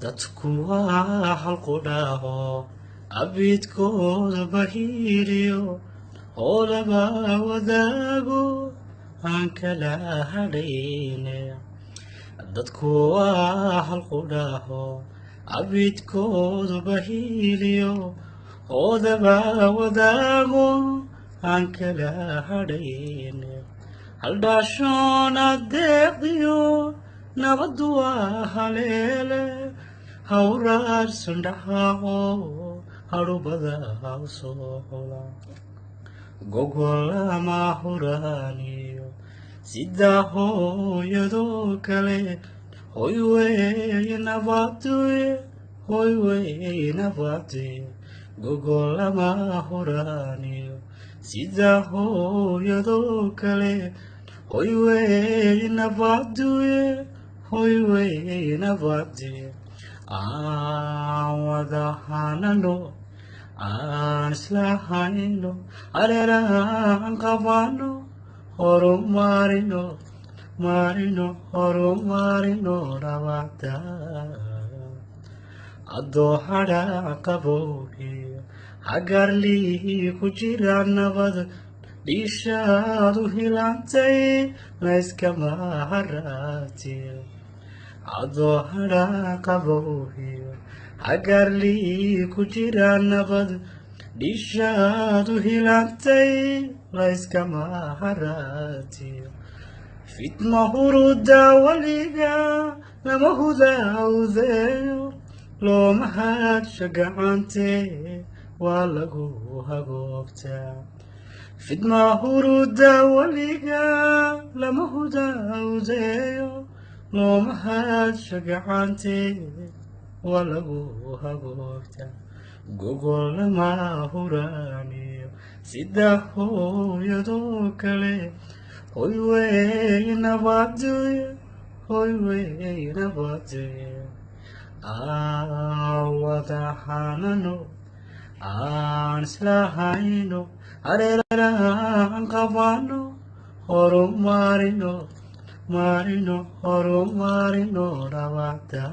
dadku waa halku dhaho abidkooda bahiiriyo oo laba wadaago aan kala hadhayne dadku waa halku dhaho abidkooda bahiiriyo oo laba wadaago aan kala hadhayne haldhaashoon adeeqiyo nabadu waa haleele hawraarsan dhaxaaqo hadhubada soo xola gogolama huraaniyo sida hooyadoo kale hoy weeye nabaduye hoy weeye nabaduye gogolama huraaniyo sida hooyadoo kale hoy weeye nabaduye hoy weeye nabaduye aan wada hanano aan isla hayno hareeraan qabano horumarino horumarino nabada adoo hadha qabowgiyo hagarlii ku jira nabad dhiishaadu hilantay layskama haraatiyo adoo hadha qabowgiyo hagarlii ku jira nabad dhiishaadu hilantay layskama haraatiyo fitma huruda waliga lama hudawdeeyo looma hadsha gacante waa lagu hagoogtaa fitma huruda waliga lama hudawdeeyo looma hadsha gacante waa lagu hagoogtaa gogolama huraaniyo sida hooyadoo kale hoy weeye nabaduye hoy weeye nabaduye aan wada hanano aan isla hayno hareeraan qabano horumarino horumarino nabada